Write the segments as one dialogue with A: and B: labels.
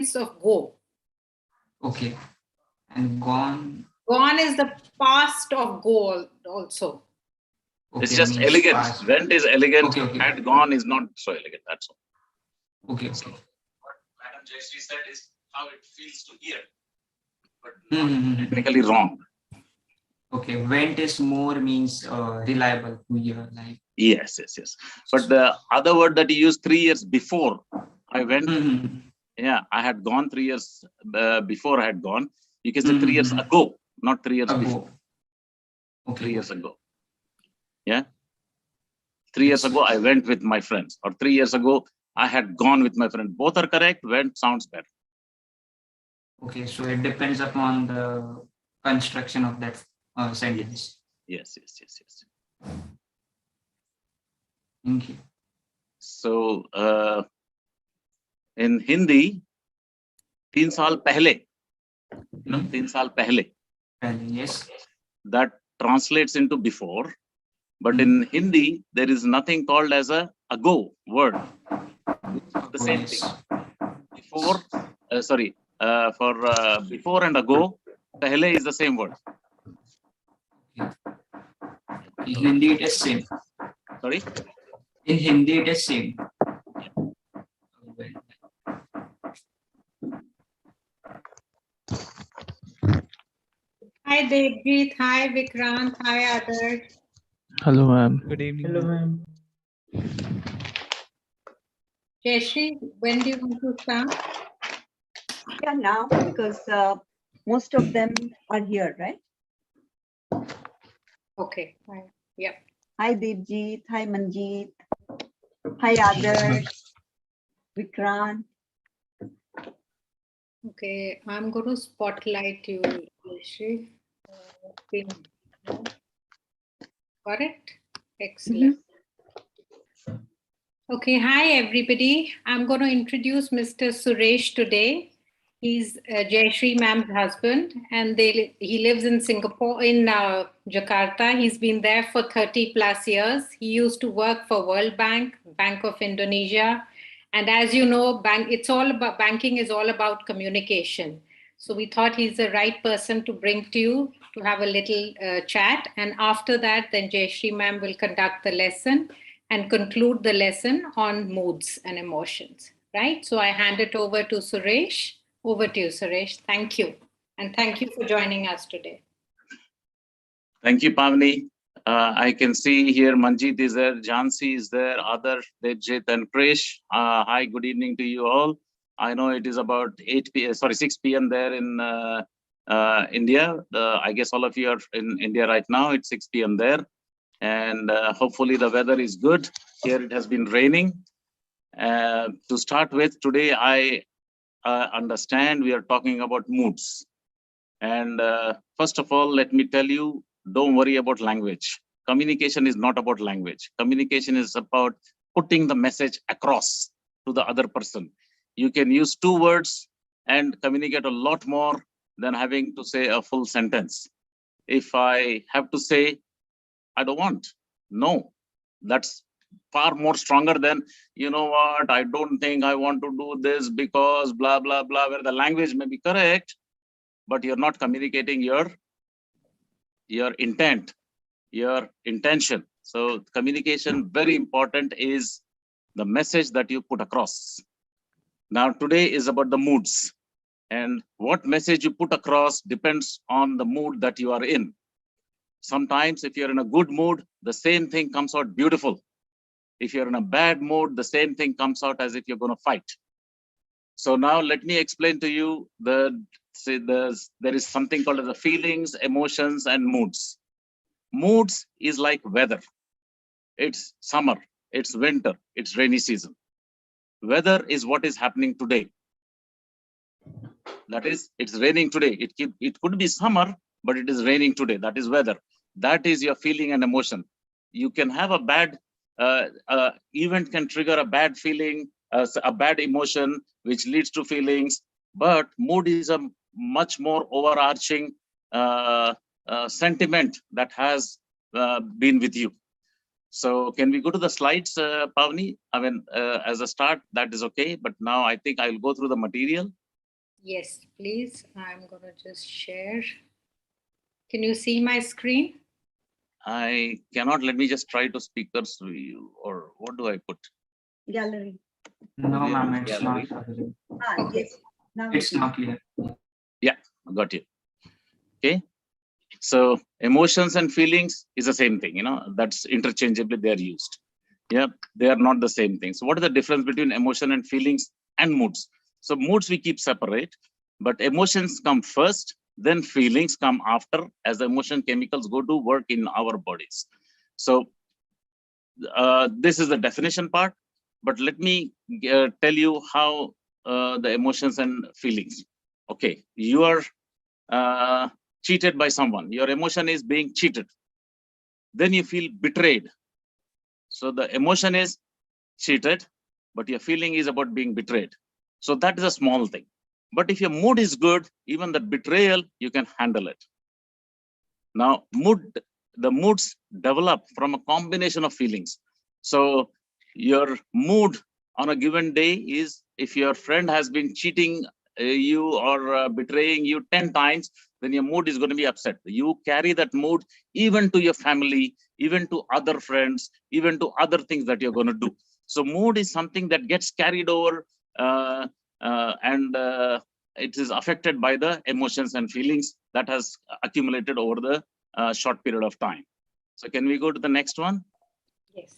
A: of go.
B: Okay. And gone.
A: Gone is the past of go also.
B: Okay,
C: it's just
B: means
C: elegant.
B: past.
C: Went is elegant.
B: Okay, okay.
C: Had gone is not so elegant. That's all.
B: Okay,
C: So
B: okay.
C: what Madam Jayashree said is how it feels to hear, but
B: Mm-hmm.
C: not technically wrong.
B: Okay, went is more means reliable to hear, like.
C: Yes, yes, yes. But the other word that you used 3 years before I went,
B: Mm-hmm.
C: yeah, I had gone 3 years before I had gone. You can say 3 years
B: Mm-hmm.
C: ago, not 3 years before.
B: Ago. Okay.
C: 3 years ago. Yeah. 3 years ago, I went with my friends, or 3 years ago, I had gone with my friend. Both are correct. Went sounds better.
B: Okay, so it depends upon the construction of that sentence.
C: Yes, yes, yes, yes.
B: Thank you.
C: So in Hindi, 3 साल पहले, you know, 3 साल पहले.
B: Yes.
C: That translates into before. But in Hindi, there is nothing called as a ago word. It's the same thing. Before, for before and ago, pehle is the same word.
B: In Hindi, it is same.
C: Sorry?
B: In Hindi, it is same.
A: Hi Devjit, hi Vikrant, hi Adarsh.
D: Hello, ma'am.
E: Good evening.
F: Hello, ma'am.
A: Jayashree, when do you want to start?
G: Yeah, now, because most of them are here, right?
A: Okay, fine. Yep.
G: Hi, Devjit. Hi, Manjeet. Hi, Adarsh. Vikrant.
A: Okay, I'm going to spotlight you, Jayashree. Got it? Excellent. Okay, hi everybody. I'm going to introduce Mr. Suresh today. He's Jayashree ma'am's husband, and he lives in Singapore, in Jakarta. He's been there for 30 plus years. He used to work for World Bank, Bank of Indonesia. And as you know, banking is all about communication. So we thought he's the right person to bring to you to have a little chat. And after that, then Jayashree ma'am will conduct the lesson and conclude the lesson on moods and emotions, right? So I hand it over to Suresh. Over to you, Suresh. Thank you. And thank you for joining us today.
C: Thank you, Pavni. I can see here Manjeet is there, Jhansi is there, Adarsh, Devjit, and Krish. Hi, good evening to you all. I know it is about 6 p.m. there in India. I guess all of you are in India right now. It's 6 p.m. there. And hopefully the weather is good. Here it has been raining. To start with, today I understand we are talking about moods. And first of all, let me tell you, don't worry about language. Communication is not about language. Communication is about putting the message across to the other person. You can use 2 words and communicate a lot more than having to say a full sentence. If I have to say, I don't want, no, that's far more stronger than, you know what, I don't think I want to do this because blah, blah, blah, where the language may be correct, but you're not communicating your intent, your intention. So communication, very important, is the message that you put across. Now today is about the moods, and what message you put across depends on the mood that you are in. Sometimes if you're in a good mood, the same thing comes out beautiful. If you're in a bad mood, the same thing comes out as if you're going to fight. So now let me explain to you there is something called as the feelings, emotions, and moods. Moods is like weather. It's summer, it's winter, it's rainy season. Weather is what is happening today. That is, it's raining today. It could be summer, but it is raining today. That is weather. That is your feeling and emotion. You can have a bad event can trigger a bad feeling, a bad emotion, which leads to feelings. But mood is a much more overarching sentiment that has been with you. So can we go to the slides, Pavni? I mean, as a start, that is okay. But now I think I'll go through the material
A: Yes, please. I'm going to just share. Can you see my screen?
C: I cannot. Let me just try to speakers view, or what do I put?
G: Gallery.
B: No,
C: View
B: ma'am, it's
C: gallery.
B: not available.
A: Okay.
G: Yes. Now
B: It's not clear.
C: Yeah, got you. Okay. So emotions and feelings is the same thing, that's interchangeably they are used. Yeah, they are not the same thing. So what is the difference between emotion and feelings and moods? So moods we keep separate, but emotions come first, then feelings come after, as the emotion chemicals go to work in our bodies. So this is the definition part, but let me tell you how the emotions and feelings. Okay, you are cheated by someone. Your emotion is being cheated. Then you feel betrayed. So the emotion is cheated, but your feeling is about being betrayed. So that is a small thing. But if your mood is good, even the betrayal, you can handle it. Now, the moods develop from a combination of feelings. So your mood on a given day is, if your friend has been cheating you or betraying you 10 times, then your mood is going to be upset. You carry that mood even to your family, even to other friends, even to other things that you're going to do. So mood is something that gets carried over and it is affected by the emotions and feelings that has accumulated over the short period of time. So can we go to the next one?
A: Yes.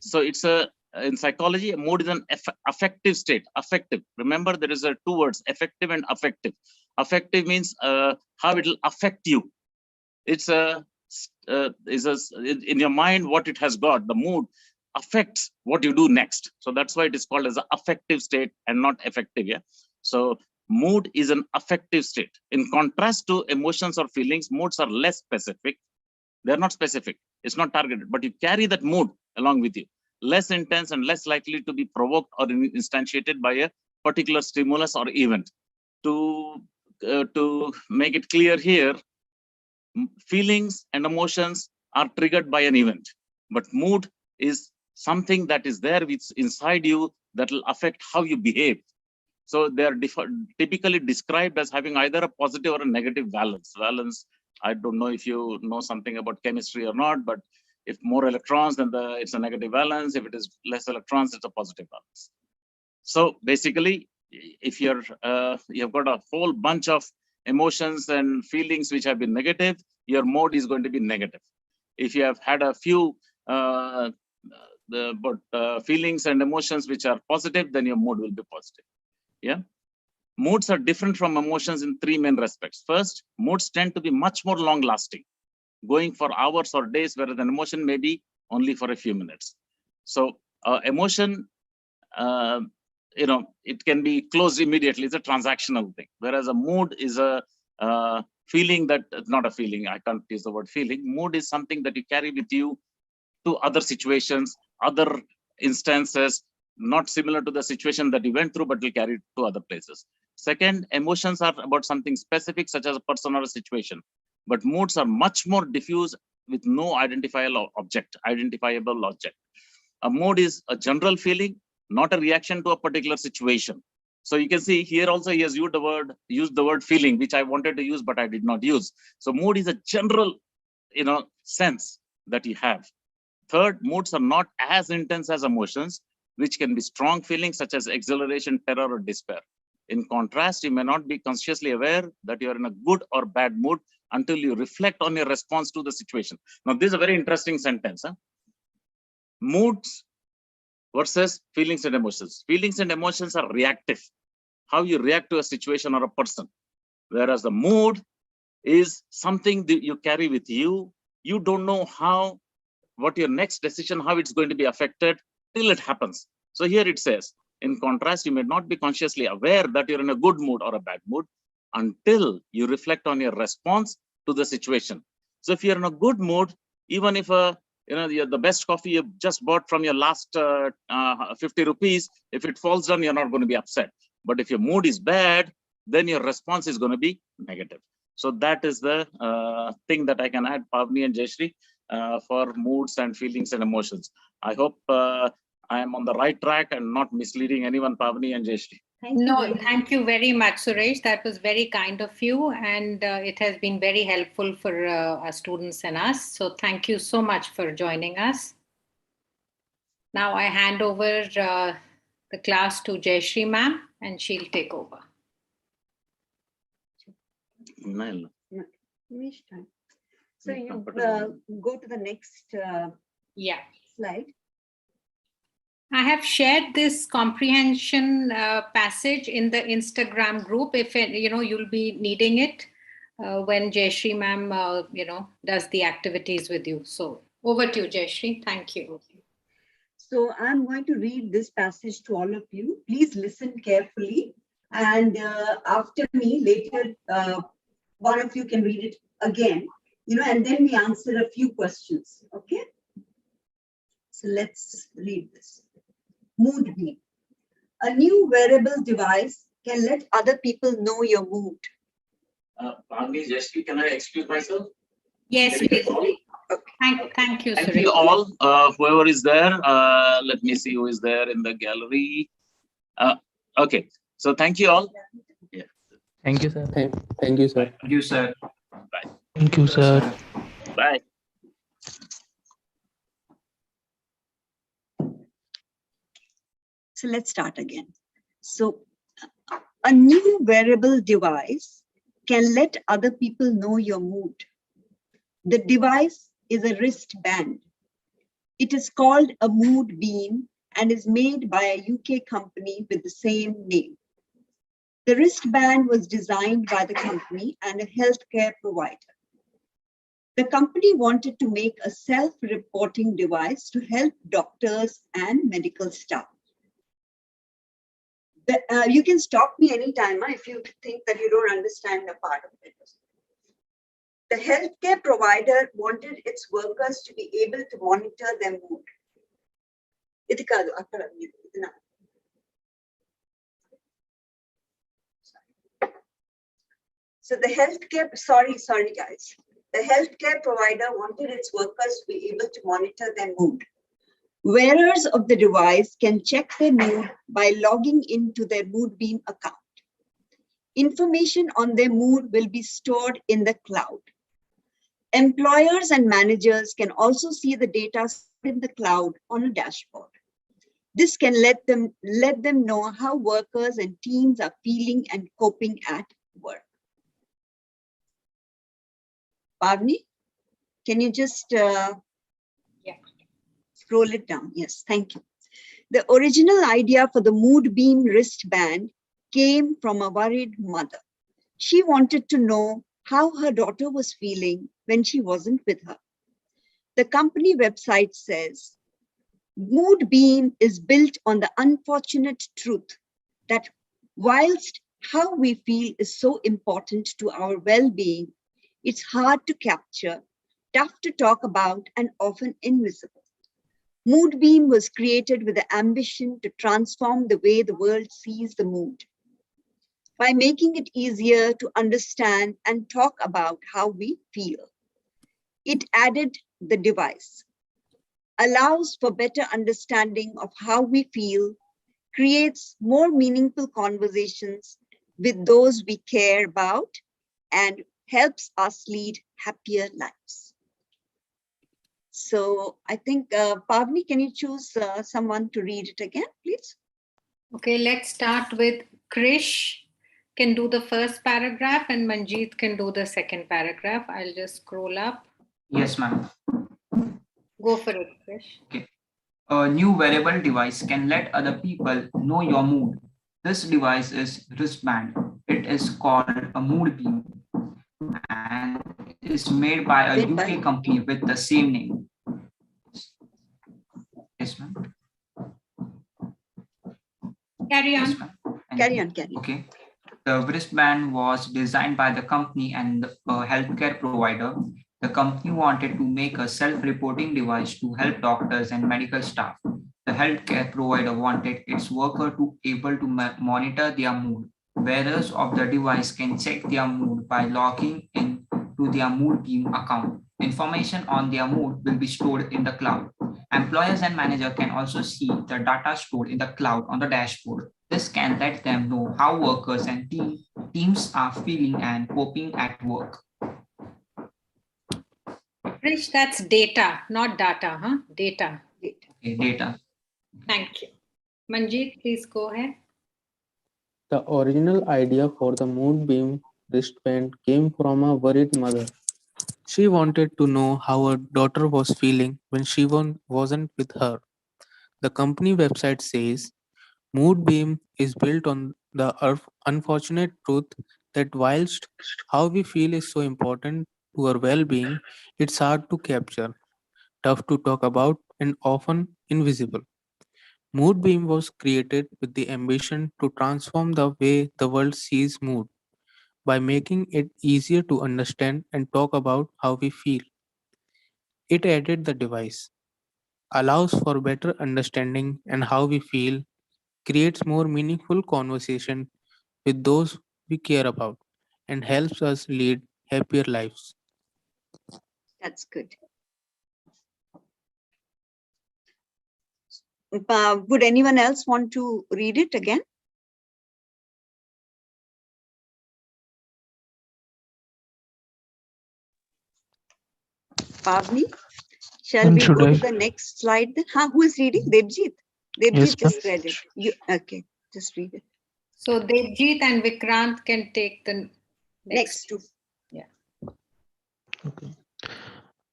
C: So it's in psychology, a mood is an affective state. Affective. Remember, there is two words, affective and affective. Affective means how it will affect you. It's in your mind what it has got. The mood affects what you do next. So that's why it is called as an affective state and not effective. Yeah. So mood is an affective state. In contrast to emotions or feelings, moods are less specific. They're not specific. It's not targeted, but you carry that mood along with you. Less intense and less likely to be provoked or instantiated by a particular stimulus or event. To make it clear here, feelings and emotions are triggered by an event, but mood is something that is there inside you that will affect how you behave. So they are typically described as having either a positive or a negative valence. Valence, I don't know if you know something about chemistry or not, but if more electrons, then it's a negative valence. If it is less electrons, it's a positive valence. So basically, if you've got a whole bunch of emotions and feelings which have been negative, your mode is going to be negative. If you have had a few feelings and emotions which are positive, then your mood will be positive. Yeah. Moods are different from emotions in three main respects. First, moods tend to be much more long lasting, going for hours or days, whereas an emotion may be only for a few minutes. So emotion, it can be closed immediately. It's a transactional thing, whereas a mood is a feeling that, not a feeling, I can't use the word feeling. Mood is something that you carry with you to other situations, other instances, not similar to the situation that you went through, but will carry it to other places. Second, emotions are about something specific, such as a person or a situation, but moods are much more diffuse with no identifiable object. A mood is a general feeling, not a reaction to a particular situation. So you can see here also he has used the word feeling, which I wanted to use, but I did not use. So mood is a general, sense that you have. Third, moods are not as intense as emotions, which can be strong feelings such as exhilaration, terror, or despair. In contrast, you may not be consciously aware that you are in a good or bad mood until you reflect on your response to the situation. Now, this is a very interesting sentence. Moods versus feelings and emotions. Feelings and emotions are reactive, how you react to a situation or a person. Whereas the mood is something that you carry with you. You don't know what your next decision, how it's going to be affected till it happens. So here it says, in contrast, you may not be consciously aware that you're in a good mood or a bad mood until you reflect on your response to the situation. So if you're in a good mood, even if the best coffee you just bought from your last 50 rupees, if it falls down, you're not going to be upset. But if your mood is bad, then your response is going to be negative. So that is the thing that I can add, Pavni and Jayashree, for moods and feelings and emotions. I hope I am on the right track and not misleading anyone, Pavni and Jayashree.
A: Thank you very much, Suresh. That was very kind of you, and it has been very helpful for our students and us. So thank you so much for joining us. Now I hand over the class to Jayashree ma'am, and she'll take over.
G: So you go to the next slide.
A: I have shared this comprehension passage in the Instagram group. If you'll be needing it when Jayashree ma'am does the activities with you. So over to you, Jayashree. Thank you.
G: So I'm going to read this passage to all of you. Please listen carefully, and after me later, one of you can read it again. And then we answer a few questions. Okay. So let's read this. Mood beam. A new wearable device can let other people know your mood.
C: Pavni, Jayashree, can I excuse myself?
A: Yes, please. Thank you,
C: Thank
A: Suresh.
C: you all, whoever is there. Let me see who is there in the gallery. Okay, so thank you all. Yeah.
D: Thank you, sir.
B: Thank you, sir. Thank you, sir.
C: Bye.
D: Thank you, sir.
C: Bye.
G: So let's start again. So a new wearable device can let other people know your mood. The device is a wristband. It is called a mood beam and is made by a UK company with the same name. The wristband was designed by the company and a healthcare provider. The company wanted to make a self-reporting device to help doctors and medical staff. You can stop me anytime if you think that you don't understand a part of it. The healthcare provider wanted its workers to be able to monitor their mood. So the healthcare, sorry guys. The healthcare provider wanted its workers to be able to monitor their mood. Wearers of the device can check their mood by logging into their Moodbeam account. Information on their mood will be stored in the cloud. Employers and managers can also see the data stored in the cloud on a dashboard. This can let them know how workers and teams are feeling and coping at work. Pavni, can you just scroll it down? Yes, thank you. The original idea for the Moodbeam wristband came from a worried mother. She wanted to know how her daughter was feeling when she wasn't with her. The company website says, Moodbeam is built on the unfortunate truth that whilst how we feel is so important to our well-being, it's hard to capture, tough to talk about, and often invisible. Moodbeam was created with the ambition to transform the way the world sees the mood by making it easier to understand and talk about how we feel. It added the device, allows for better understanding of how we feel, creates more meaningful conversations with those we care about, and helps us lead happier lives. So I think, Pavni, can you choose someone to read it again, please?
A: Okay, let's start with Krish. Can do the first paragraph and Manjeet can do the second paragraph. I'll just scroll up.
B: Yes, ma'am.
A: Go for it, Krish.
B: Okay. A new wearable device can let other people know your mood. This device is wristband. It is called a mood beam and is made by a UK company with the same name. Yes, ma'am.
A: Carry on.
B: Yes, ma'am.
G: Carry on.
B: Okay. The wristband was designed by the company and a healthcare provider. The company wanted to make a self-reporting device to help doctors and medical staff. The healthcare provider wanted its worker to able to monitor their mood. Wearers of the device can check their mood by logging in to their Moodbeam account. Information on their mood will be stored in the cloud. Employers and manager can also see the data stored in the cloud on the dashboard. This can let them know how workers and teams are feeling and coping at work.
A: Rich, that's data, not data, huh? Data.
B: Okay, data.
A: Thank you. Manjeet, please go ahead.
D: The original idea for the Moonbeam wristband came from a worried mother. She wanted to know how her daughter was feeling when she wasn't with her. The company website says Moonbeam is built on the unfortunate truth that whilst how we feel is so important to our well being, it's hard to capture, tough to talk about, and often invisible. Moodbeam was created with the ambition to transform the way the world sees mood by making it easier to understand and talk about how we feel. It added the device, allows for better understanding and how we feel, creates more meaningful conversation with those we care about, and helps us lead happier lives.
G: That's good. Would anyone else want to read it again? Pavni, shall we
D: Should
G: go
D: I?
G: to the next slide then? Who is reading? Debjit. Debjit
D: Yes,
G: just
D: ma'am.
G: read it. Okay, just read it.
A: So Devjit and Vikrant can take the
G: Next two.
D: Okay.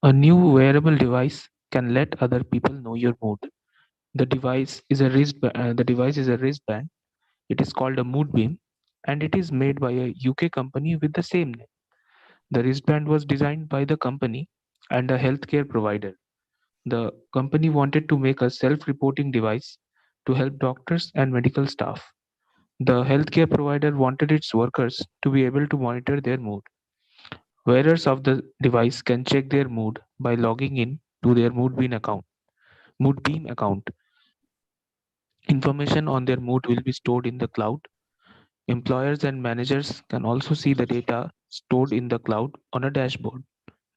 D: A new wearable device can let other people know your mood. The device is a wristband. It is called a Moodbeam, and it is made by a UK company with the same name. The wristband was designed by the company and a healthcare provider. The company wanted to make a self-reporting device to help doctors and medical staff. The healthcare provider wanted its workers to be able to monitor their mood. Wearers of the device can check their mood by logging in to their Moodbeam account. Information on their mood will be stored in the cloud. Employers and managers can also see the data stored in the cloud on a dashboard.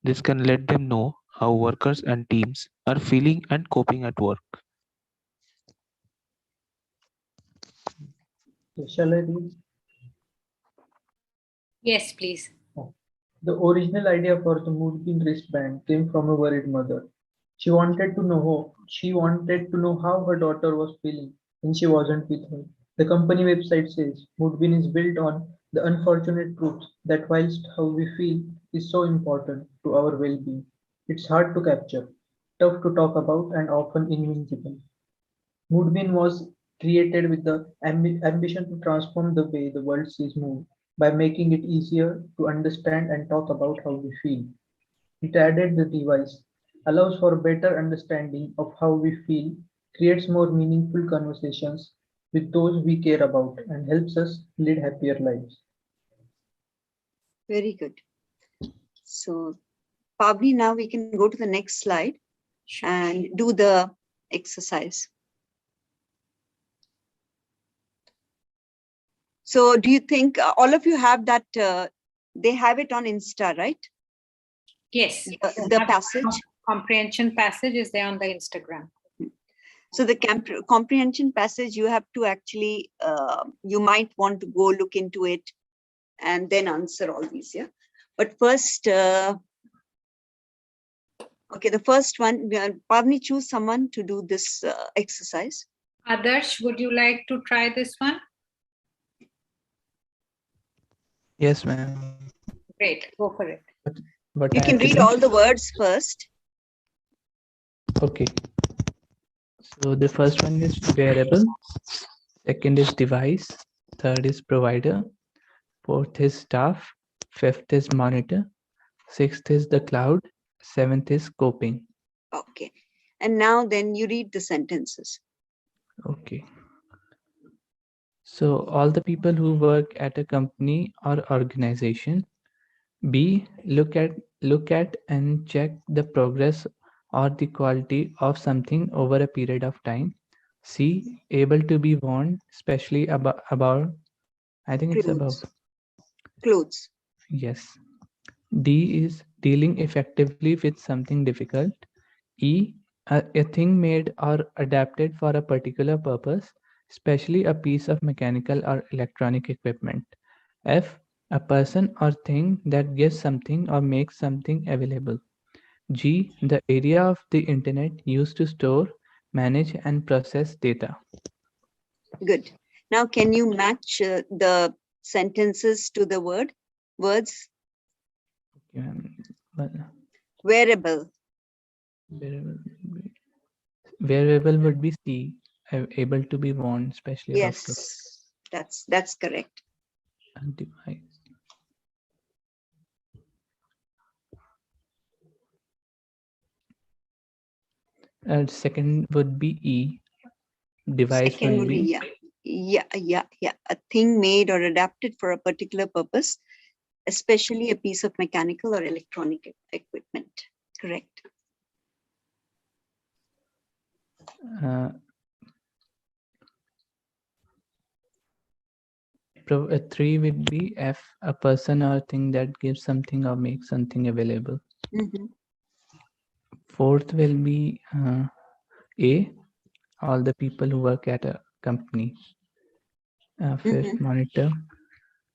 D: This can let them know how workers and teams are feeling and coping at work.
E: Shall I read?
A: Yes, please.
E: The original idea for the Moonbeam wristband came from a worried mother. She wanted to know how her daughter was feeling when she wasn't with her. The company website says Moonbeam is built on the unfortunate truth that whilst how we feel is so important to our well-being, it's hard to capture, tough to talk about, and often invisible. Moodbeam was created with the ambition to transform the way the world sees mood by making it easier to understand and talk about how we feel. It added the device, allows for better understanding of how we feel, creates more meaningful conversations with those we care about, and helps us lead happier lives.
G: Very good. So, Pavni, now we can go to the next slide and do the exercise. So, do you think all of you have that? They have it on Insta, right?
A: Yes.
G: The passage.
A: Comprehension passage is there on the Instagram.
G: So the comprehension passage, you have to actually, you might want to go look into it and then answer all these, yeah? But first, okay, the first one, Pavni, choose someone to do this exercise.
A: Adarsh, would you like to try this one?
D: Yes, ma'am.
A: Great, go for it.
D: But
G: You can read all the words first.
D: Okay. So the first one is wearable, second is device, third is provider, fourth is staff, fifth is monitor, sixth is the cloud, seventh is coping.
G: Okay. And now then you read the sentences.
D: Okay. So all the people who work at a company or organization. B. Look at and check the progress or the quality of something over a period of time. C. Able to be worn, especially about I think it's above.
G: Clothes.
D: Yes. D is dealing effectively with something difficult. E. A thing made or adapted for a particular purpose, especially a piece of mechanical or electronic equipment. F. A person or thing that gives something or makes something available. G. The area of the internet used to store, manage, and process data.
G: Good. Now, can you match the sentences to the words?
D: Well,
G: Wearable.
D: Wearable would be C. Able to be worn, especially doctor.
G: Yes, that's correct.
D: Device. Second would be E. Device
G: Second
D: would be
G: yeah. A thing made or adapted for a particular purpose, especially a piece of mechanical or electronic equipment. Correct.
D: Three would be F. A person or thing that gives something or makes something available. Fourth will be A. All the people who work at a company. Fifth, monitor.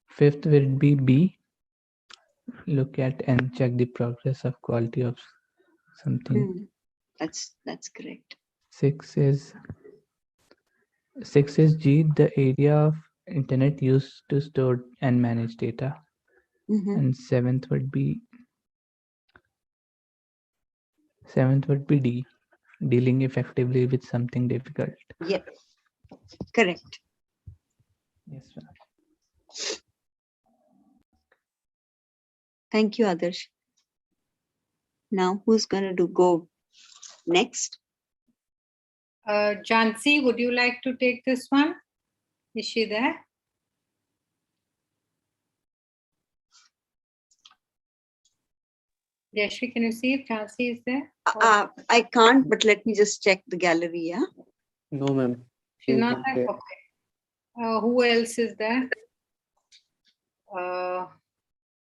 D: Fifth will be B. Look at and check the progress of quality of something.
G: That's correct.
D: Six is G. The area of internet used to store and manage data. And seventh would be D. Dealing effectively with something difficult.
G: Yes, correct.
D: Yes, ma'am.
G: Thank you, Adarsh. Now, who's going to go next?
A: Jhansi, would you like to take this one? Is she there? Jayashree, can you see if Jhansi is there?
G: I can't, but let me just check the gallery, yeah?
D: No, ma'am.
A: She's not there? Okay. Who else is there?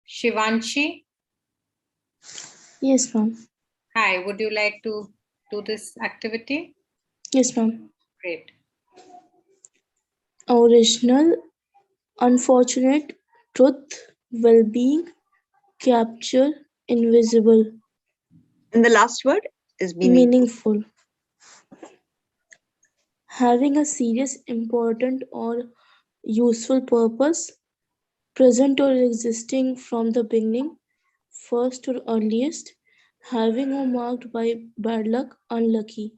A: Shivanshi?
F: Yes, ma'am.
A: Hi, would you like to do this activity?
F: Yes, ma'am.
A: Great.
F: Original, unfortunate, truth, well-being, capture, invisible,
G: And the last word is meaningful.
F: meaningful. Having a serious, important, or useful purpose, present or existing from the beginning, first or earliest, having or marked by bad luck, unlucky.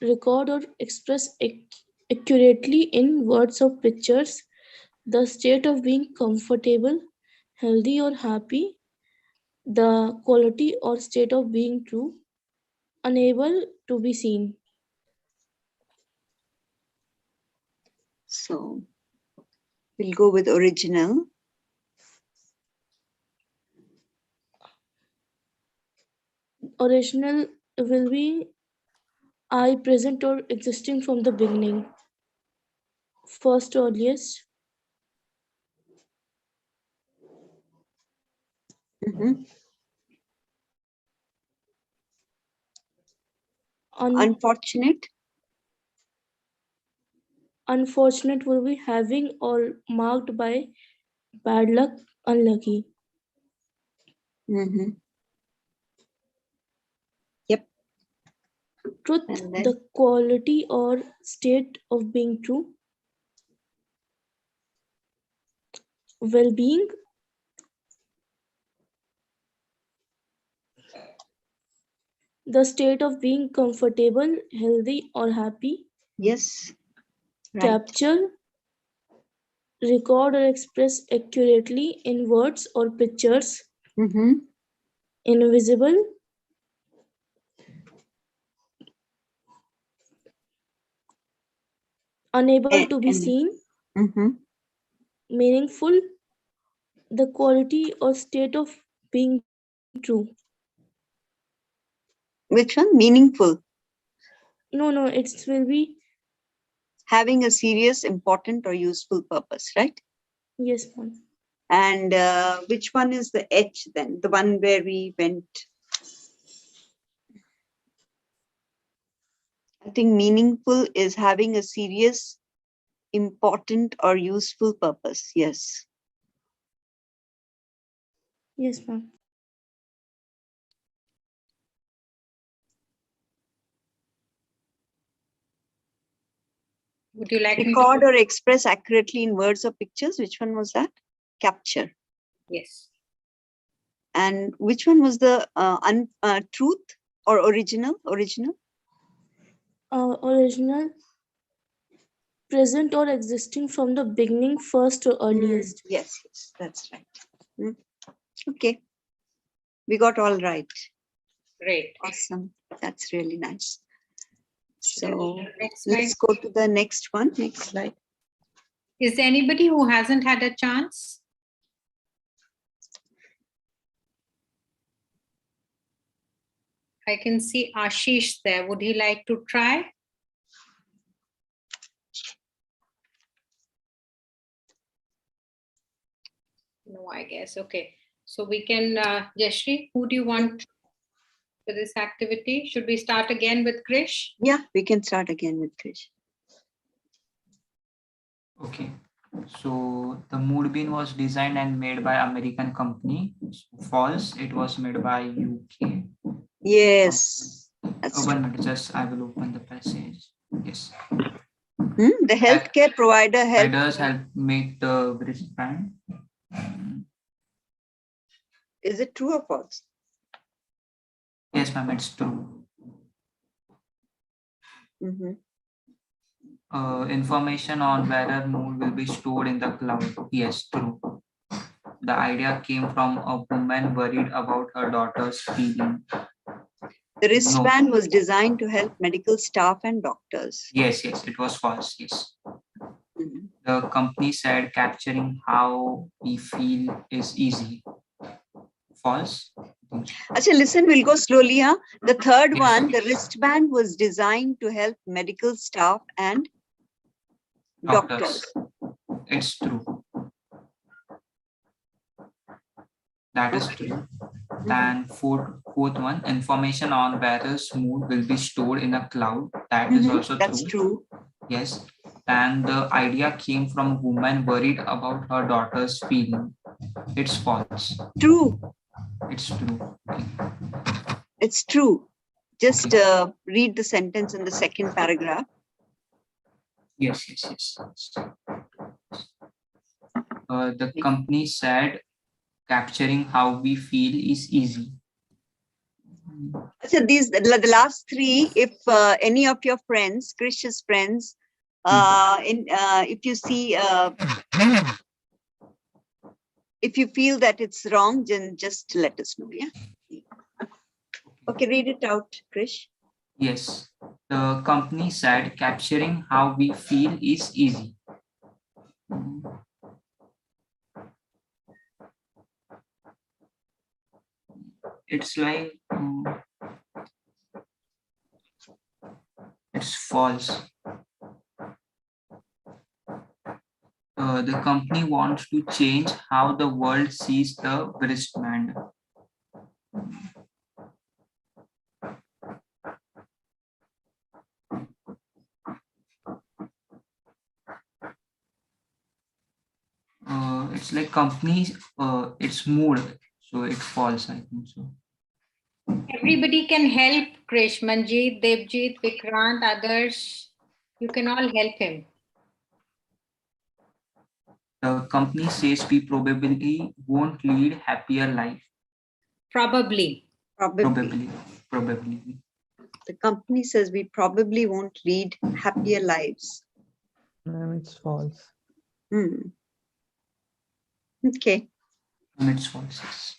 F: Record or express accurately in words or pictures the state of being comfortable, healthy, or happy, the quality or state of being true, unable to be seen.
G: So we'll go with original.
F: Original will be I, present or existing from the beginning. First or earliest.
G: Unfortunate.
F: Unfortunate will be having or marked by bad luck, unlucky.
G: Yep.
F: Truth, the quality or state of being true. Well-being, the state of being comfortable, healthy, or happy.
G: Yes. Right.
F: Capture, record or express accurately in words or pictures. Invisible, unable to be seen. Meaningful, the quality or state of being true.
G: Which one? Meaningful.
F: No, it will be
G: having a serious, important, or useful purpose, right?
F: Yes, ma'am.
G: And which one is the H then? The one where we went. I think meaningful is having a serious, important, or useful purpose. Yes.
F: Yes, ma'am.
A: Would you like me
G: Record
A: to?
G: or express accurately in words or pictures. Which one was that? Capture.
A: Yes.
G: And which one was the truth or original? Original.
F: Original, present or existing from the beginning, first or earliest.
G: Yes, yes, that's right. Okay, we got all right.
A: Great.
G: Awesome. That's really nice. So
A: Next slide.
G: let's go to the next one. Next slide.
A: Is there anybody who hasn't had a chance? I can see Ashish there. Would he like to try? No, I guess. Okay. So we can, Jayashree, who do you want for this activity? Should we start again with Krish?
G: Yeah, we can start again with Krish.
B: Okay. So the mood bean was designed and made by American company. False. It was made by UK.
G: Yes, that's true.
B: 1 minute. Just I will open the passage. Yes.
G: The healthcare provider
B: Providers help make the wristband.
G: Is it true or false?
B: Yes, ma'am, it's true. Information on wearer mood will be stored in the cloud. Yes, true. The idea came from a woman worried about her daughter's feeling.
G: The wristband was designed to help medical staff and doctors.
B: Yes, it was false. Yes. The company said capturing how we feel is easy. False.
G: Achha, listen, we'll go slowly. Huh? The third one, the wristband was designed to help medical staff and doctors.
B: It's true. That is true. And fourth one, information on wearer's mood will be stored in a cloud. That is also
G: That's true.
B: Yes. And the idea came from a woman worried about her daughter's feeling. It's false.
G: True.
B: It's true.
G: It's true. Just read the sentence in the second paragraph.
B: Yes. The company said capturing how we feel is easy.
G: So these the last three, if any of your friends, Krish's friends, if you see if you feel that it's wrong, then just let us know. Yeah. Okay, read it out, Krish.
B: Yes. The company said capturing how we feel is easy. It's like it's false. The company wants to change how the world sees the wristband. It's like companies, it's mood, so it's false, I think so.
A: Everybody can help Krish, Manjeet, Devjit, Vikrant, others. You can all help him.
B: The company says we probably won't lead happier life.
A: Probably.
B: Probably.
G: The company says we probably won't lead happier lives.
E: It's false.
G: Okay.
B: It's false.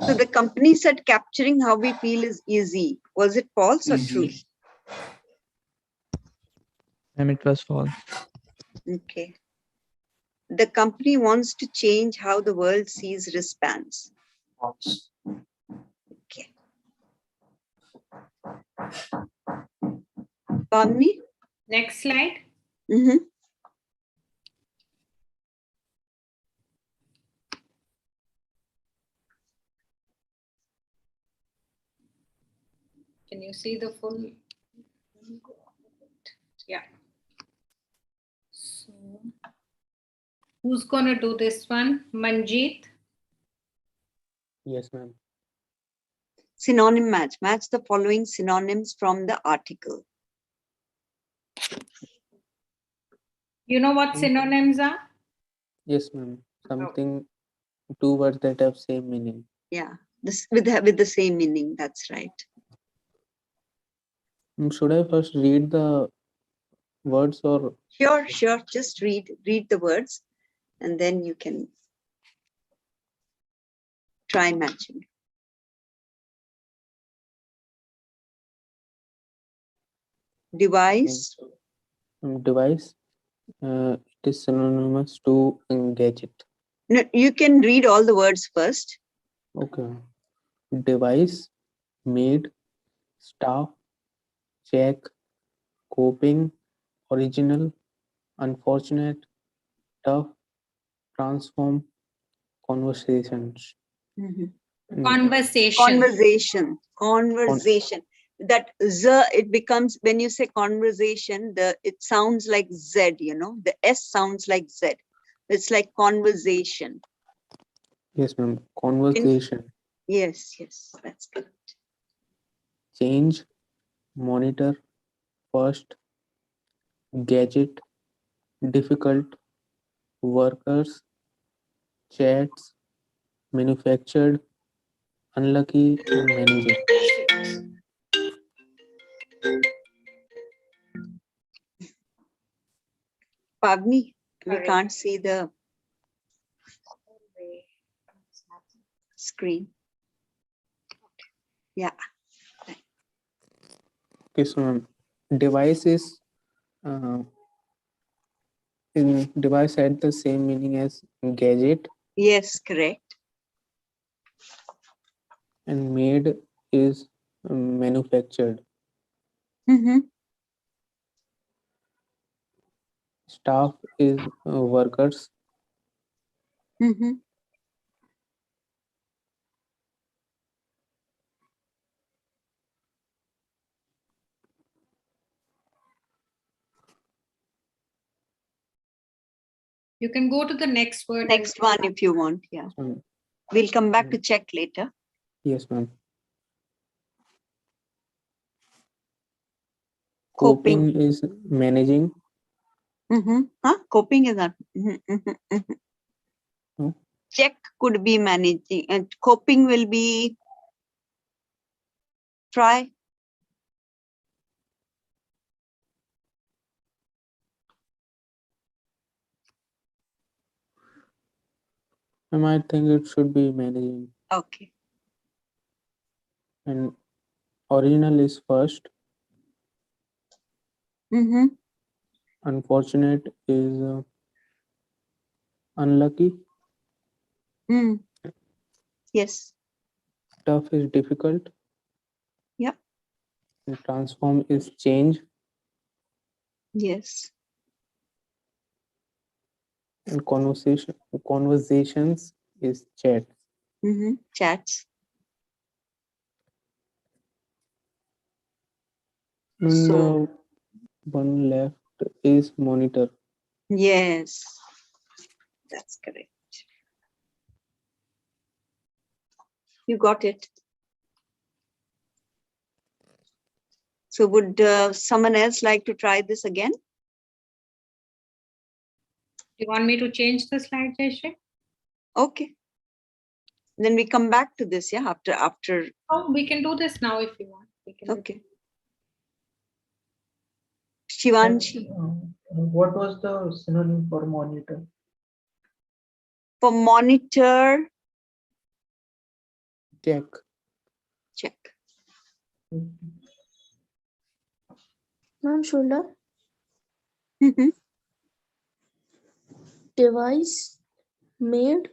G: So the company said capturing how we feel is easy. Was it false or true?
E: It was false.
G: Okay. The company wants to change how the world sees wristbands.
B: False.
G: Okay. Pamni?
A: Next slide. Can you see the full? Yeah. So, who's gonna do this one? Manjeet?
D: Yes, ma'am.
G: Synonym match. Match the following synonyms from the article.
A: You know what synonyms are?
D: Yes, ma'am. Something, two words that have same meaning.
G: Yeah, this with the same meaning. That's right.
D: Should I first read the words or?
G: Sure. Just read the words, and then you can try matching. Device.
D: Device. It is synonymous to gadget.
G: No, you can read all the words first.
D: Okay. Device, made, staff, check, coping, original, unfortunate, tough, transform, conversations.
A: Conversation.
G: Conversation. That z, it becomes, when you say conversation, it sounds like z, you know, the s sounds like z. It's like conversation.
D: Yes, ma'am. Conversation.
G: Yes, that's good.
D: Change, monitor, first, gadget, difficult, workers, chats, manufactured, unlucky, and managing.
G: Pavni, we
A: Correct.
G: can't see the screen. Yeah.
D: Okay, so ma'am, device is device had the same meaning as gadget,
G: Yes, correct.
D: and made is manufactured. Staff is workers.
A: You can go to the next word.
G: Next one if you want. Yeah. We'll come back to check later.
D: Yes, ma'am.
G: Coping.
D: Coping is managing.
G: Coping is not.
D: No?
G: Check could be managing, and coping will be try.
D: I might think it should be managing.
G: Okay.
D: And original is first. Unfortunate is unlucky.
G: Yes.
D: Tough is difficult.
G: Yeah.
D: And transform is change.
G: Yes.
D: And conversations is chat.
G: Chats.
D: And
G: So
D: the one left is monitor.
G: yes, that's correct. You got it. So would someone else like to try this again?
A: You want me to change the slide, Jayashree?
G: Okay. Then we come back to this, yeah, after.
A: Oh, we can do this now if you want. We can
G: Okay. Shivanshi.
E: What was the synonym for monitor?
G: For monitor,
D: Check.
G: check.
F: Ma'am, shoulder. Device, made,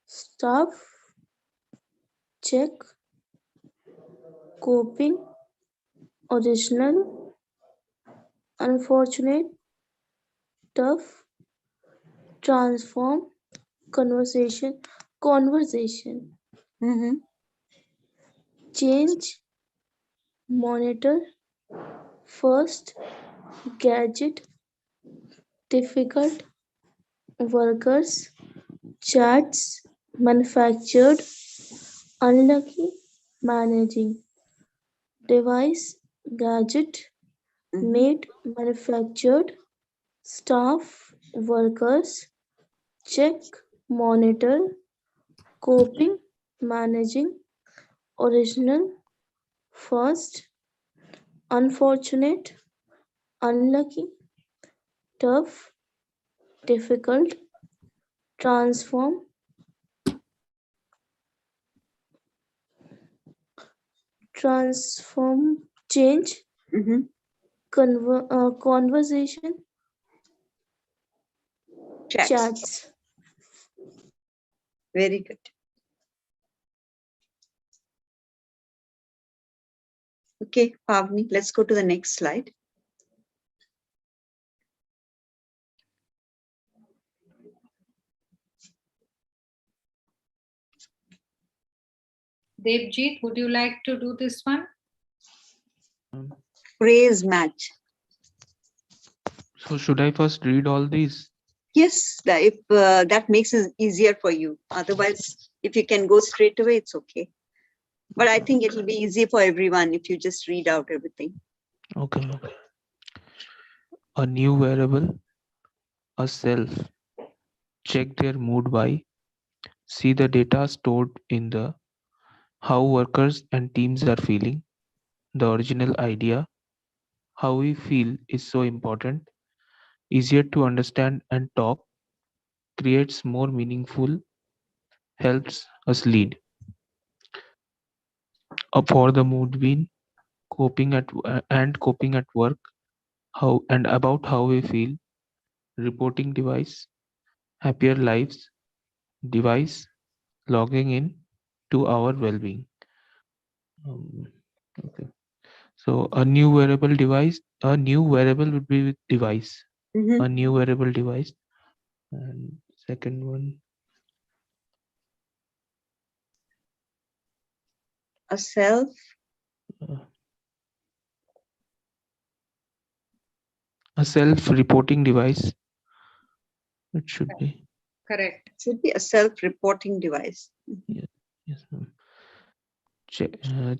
F: staff, check, coping, original, unfortunate, tough, transform, conversation, change, monitor, first, gadget, difficult, workers, chats, manufactured, unlucky, managing, device, gadget, made, manufactured, staff, workers, check, monitor, coping, managing, original, first, unfortunate, unlucky, tough, difficult, transform, change, conversation, chats.
G: Very good. Okay, Pavni, let's go to the next slide.
A: Devjit, would you like to do this one?
G: Phrase match.
D: So should I first read all these?
G: Yes, if that makes it easier for you. Otherwise, if you can go straight away, it's okay. But I think it will be easy for everyone if you just read out everything.
D: Okay. A new variable, a self. Check their mood by. See the data stored in the how workers and teams are feeling. The original idea. How we feel is so important. Easier to understand and talk. Creates more meaningful. Helps us lead. For the mood being coping at work. How and about how we feel. Reporting device. Happier lives. Device. Logging in to our well-being. Okay. So a new wearable device. A new wearable would be with device. A new wearable device. And second one.
G: A self.
D: A self-reporting device. It should be.
A: Correct.
G: It should be a self-reporting device.
D: Yes. Yes.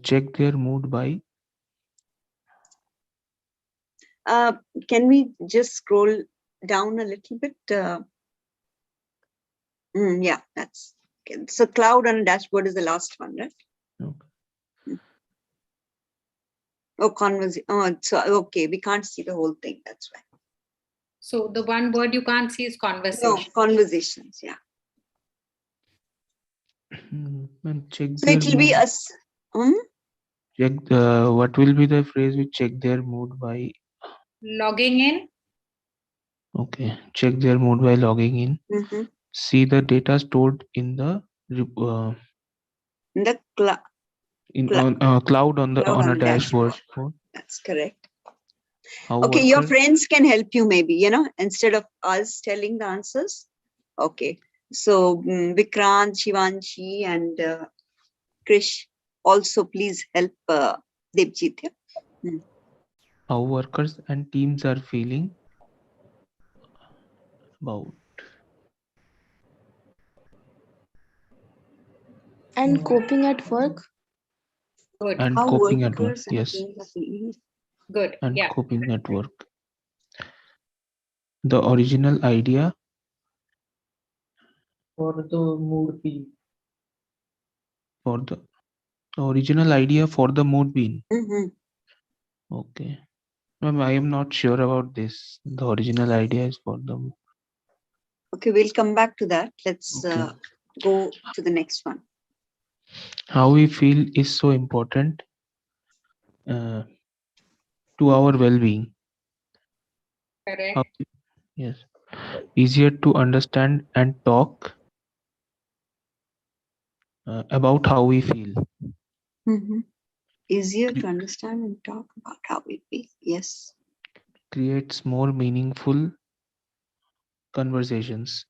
D: Check their mood by.
G: Can we just scroll down a little bit? Yeah, that's okay. So cloud on a dashboard is the last one, right?
D: Okay.
G: Oh, conversation. Oh, so okay, we can't see the whole thing. That's why.
A: So the one word you can't see is conversation.
G: No, conversations. Yeah.
D: And check
G: So
D: their
G: it will be a.
D: Check what will be the phrase we check their mood by
A: logging in.
D: Okay, check their mood by logging in. See the data stored in the cloud on a dashboard.
G: That's correct.
D: How
G: okay, your friends can help you maybe, instead of us telling the answers. Okay, so Vikrant, Shivanshi and Krish, also please help Devjit.
D: How workers and teams are feeling about.
F: And coping at work.
A: Good.
D: And
G: how
D: coping at work.
G: workers and
D: Yes.
G: teams are feeling.
A: Good.
D: And
A: yeah.
D: coping at work. The original idea.
E: For the mood being.
D: For the original idea for the mood being. Okay. Ma'am, I am not sure about this. The original idea is for them.
G: Okay, we'll come back to that. Let's go to the next one.
D: How we feel is so important to our well-being.
A: Correct.
D: Yes. Easier to understand and talk about how we feel.
G: Easier to understand and talk about how we feel. Yes.
D: Creates more meaningful conversations.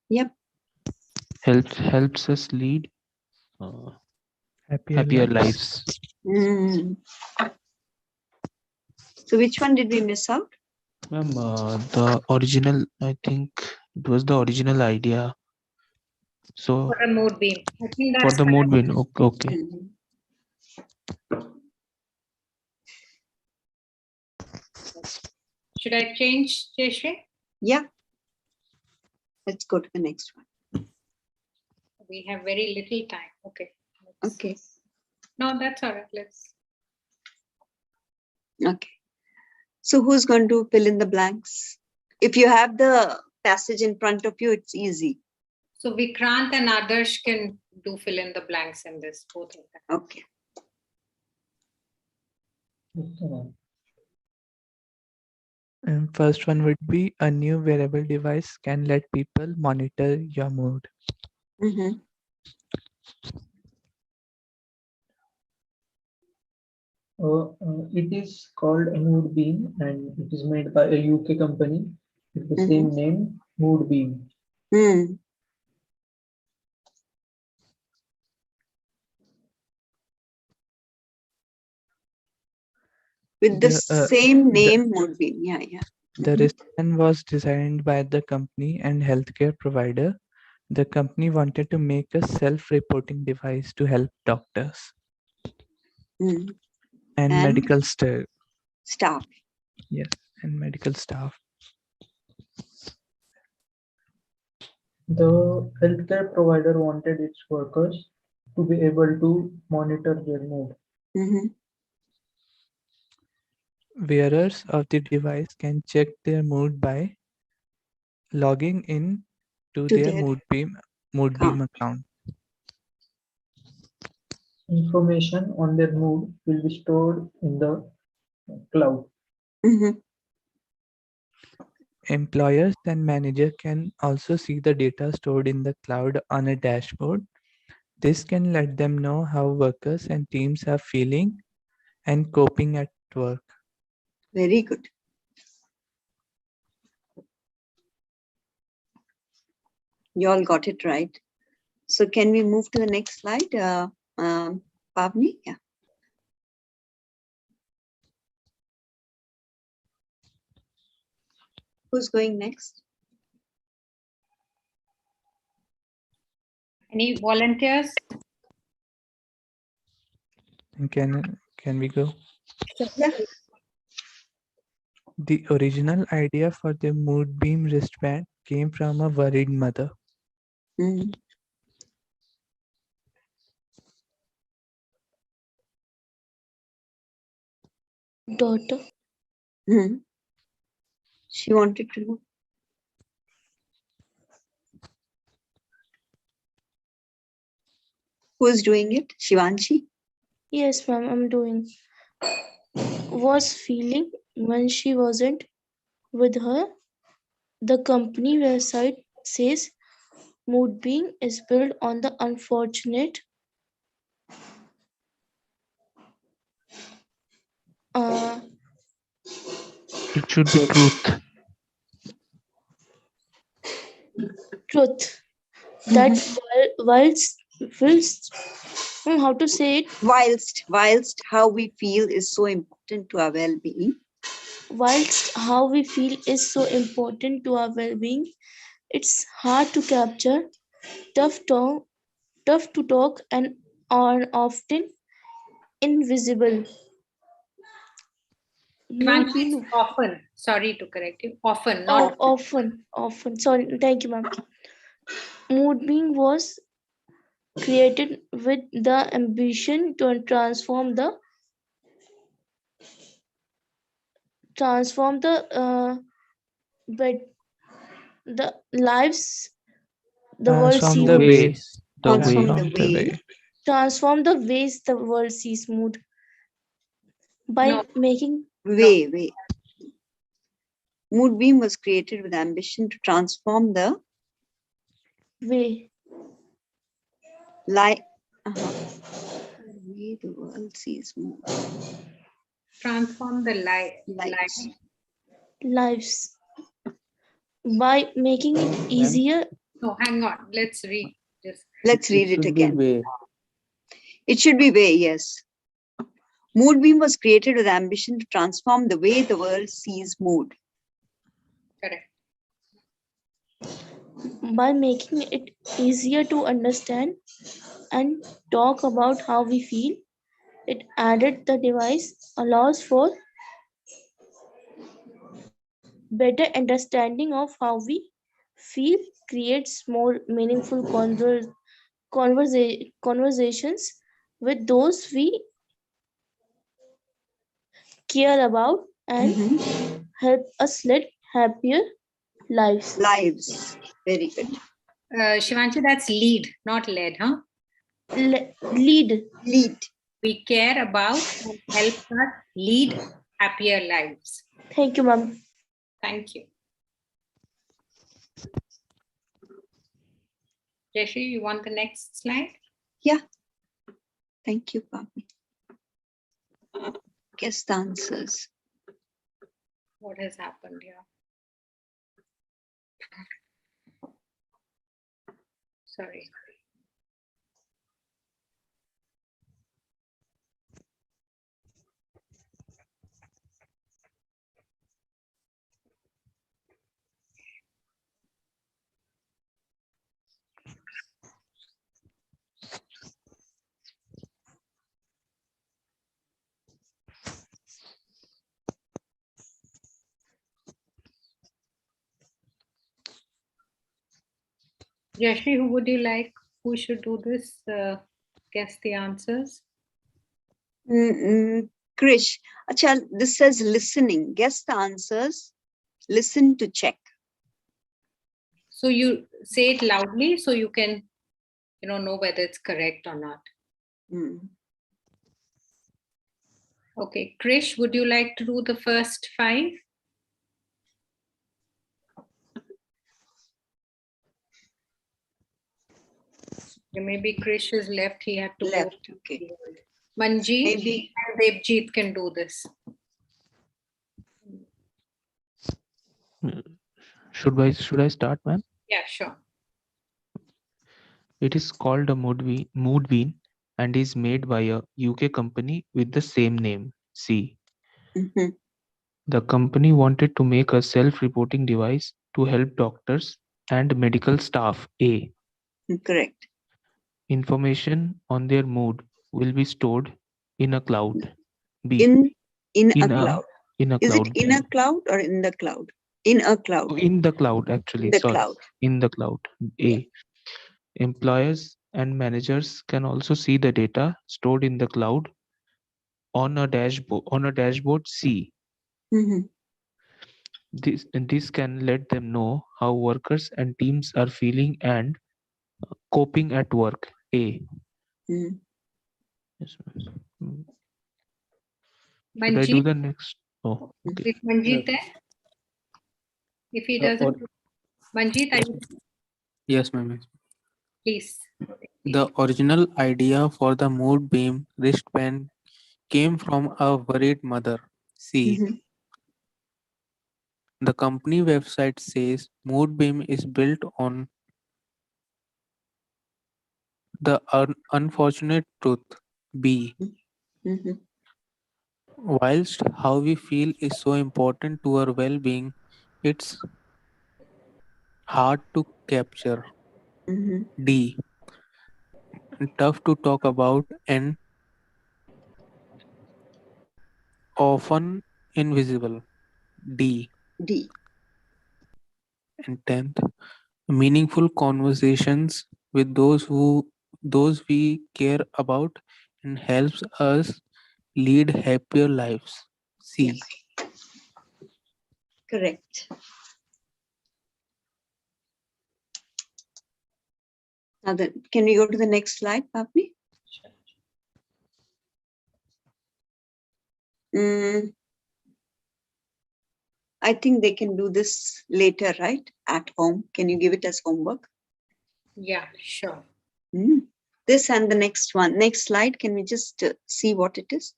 G: Yep.
D: Helps us lead happier lives.
G: So which one did we miss out?
D: Ma'am, the original, I think it was the original idea. So
A: For a mood beam. I think
D: for
A: that's
D: the mood bin, okay.
G: Mhm.
A: Should I change, Jayashree?
G: Yeah. Let's go to the next one.
A: We have very little time. Okay.
G: Okay.
A: No, that's all right. Let's.
G: Okay. So who's going to fill in the blanks? If you have the passage in front of you, it's easy.
A: So Vikrant and Adarsh can do fill in the blanks in this, both of them.
G: Okay.
H: And first one would be a new wearable device can let people monitor your mood.
G: Mhm.
E: It is called a Mood Beam and it is made by a UK company with the same name, Mood Beam.
G: Hmm. With the same name, Mood Beam. Yeah, yeah.
H: The wristband was designed by the company and healthcare provider. The company wanted to make a self-reporting device to help doctors
G: Mm.
H: and medical staff.
G: Staff.
H: Yes, and medical staff.
E: The healthcare provider wanted its workers to be able to monitor their mood.
G: Mhm.
H: Wearers of the device can check their mood by logging in to their
G: their
H: Moodbeam account.
E: Information on their mood will be stored in the cloud.
G: Mhm.
H: Employers and managers can also see the data stored in the cloud on a dashboard. This can let them know how workers and teams are feeling and coping at work.
G: Very good. You all got it right. So can we move to the next slide? Pavni? Yeah. Who's going next?
A: Any volunteers?
H: And can we go?
G: Yeah.
H: The original idea for the Moodbeam wristband came from a worried mother.
G: Mm.
F: Daughter.
G: Mm. She wanted to know. Who's doing it? Shivanshi?
F: Yes, ma'am, I'm doing. Was feeling when she wasn't with her. The company website says Moodbeam is built on the unfortunate
H: It should be truth.
F: truth that whilst how to say it,
G: Whilst how we feel is so important to our well-being.
F: Whilst how we feel is so important to our well-being, it's hard to capture, tough to talk, and are often invisible.
A: Shivanshi, often. Sorry to correct you. Often, not
F: Often. Sorry, thank you, ma'am. Moodbeam was created with the ambition to transform the but the lives the world
H: Transform
F: sees
H: the
F: mood.
H: way.
G: Transform
H: Transform
G: the way.
F: Transform the ways the world sees mood by making
G: Way. Moodbeam was created with ambition to transform the
F: way
G: way the world sees mood.
A: transform the
F: lives by making it easier.
A: No, hang on. Let's read this.
G: Let's read it again. It should be way, yes. Moodbeam was created with ambition to transform the way the world sees mood.
A: Correct.
F: By making it easier to understand and talk about how we feel, it added the device allows for better understanding of how we feel, creates more meaningful conversations with those we care about, and help us lead happier lives.
G: Lives. Very good.
A: Shivanshi, that's lead, not led, huh?
F: Lead.
G: Lead.
A: We care about and help us lead happier lives.
F: Thank you, ma'am.
A: Thank you. Jayashree, you want the next slide?
G: Yeah. Thank you, Papi. Guess the answers.
A: What has happened here? Sorry. Jayashree, who would you like? Who should do this? Guess the answers.
G: Krish, Acha, this says listening. Guess the answers. Listen to check.
A: So you say it loudly so you can, know whether it's correct or not. Okay, Krish, would you like to do the first 5? Maybe Krish is left. He had to
G: Left,
A: go.
G: okay.
A: Manjeet
G: Maybe.
A: and Devjeet can do this.
D: Should I start, ma'am?
A: Yeah, sure.
D: It is called a Moodbeam and is made by a UK company with the same name, C. The company wanted to make a self-reporting device to help doctors and medical staff, A.
G: Correct.
D: Information on their mood will be stored in a cloud, B.
G: In a cloud.
D: In a
G: Is
D: cloud.
G: it in a cloud or in the cloud? In a cloud.
D: In the cloud, actually.
G: In the
D: Sorry.
G: cloud.
D: In the cloud, A.
G: Yeah.
D: Employers and managers can also see the data stored in the cloud on a dashboard C. This can let them know how workers and teams are feeling and coping at work, A. Yes, ma'am. Should I do the next? Oh, okay.
A: Is Manjeet there? If he doesn't, Manjeet, are you?
D: Yes, ma'am.
A: Please.
D: The original idea for the Moodbeam wristband came from a worried mother. C. The company website says Moodbeam is built on the unfortunate truth. B. Whilst how we feel is so important to our well-being, it's hard to capture. D. Tough to talk about and often invisible. D. And 10th, meaningful conversations with those we care about and helps us lead happier lives. C.
G: Yes. Correct. Now then, can we go to the next slide, Papi? I think they can do this later, right? At home. Can you give it as homework?
A: Yeah, sure.
G: This and the next one. Next slide. Can we just see what it is?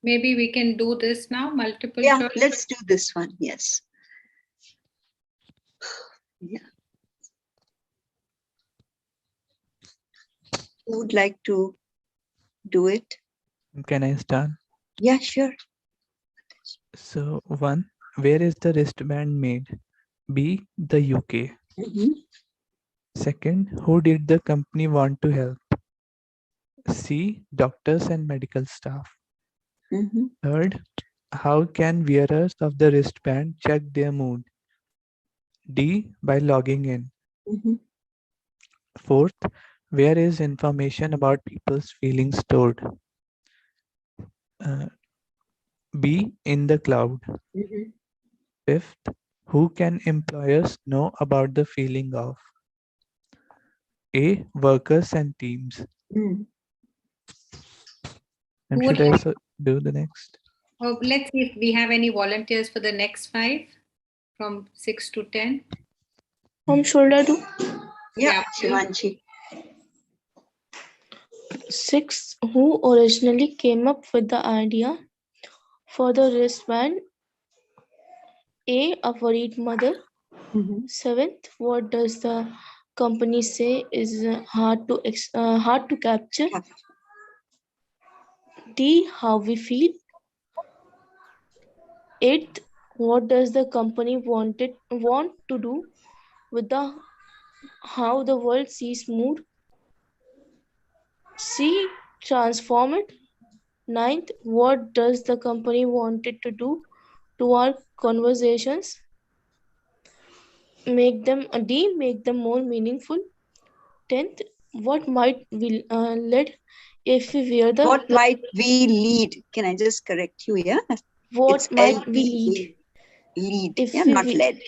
A: Maybe we can do this now, multiple
G: Yeah,
A: choice.
G: let's do this one. Yes. Yeah. Who would like to do it.
H: Can I start?
G: Yeah, sure.
H: So 1. Where is the wristband made? B. The UK.
G: Mhm.
H: Second, who did the company want to help? C. Doctors and medical staff.
G: Mhm.
H: Third, how can wearers of the wristband check their mood? D. By logging in.
G: Mhm.
H: Fourth, where is information about people's feelings stored? Uh, B. In the cloud.
G: Mhm.
H: Fifth, who can employers know about the feeling of? A. Workers and teams.
G: Mm.
H: And
A: Who would
H: should I
A: like,
H: do the next?
A: oh, let's see if we have any volunteers for the next 5 from 6 to 10.
F: Should I do?
G: Yeah,
A: please.
G: Shivanshi.
F: 6. Who originally came up with the idea for the wristband? A. A worried mother.
G: Mhm.
F: 7th, what does the company say is hard to capture? D. How we feel. 8th, what does the company want to do with the how the world sees mood? C. Transform it. 9th, what does the company wanted to do to our conversations? Make them more meaningful. 10th, what might we lead if we wear the
G: What might we lead? Can I just correct you? Yeah,
F: what
G: it's
F: might we
G: LEAD. Lead.
F: if
G: Yeah,
F: we
G: not led.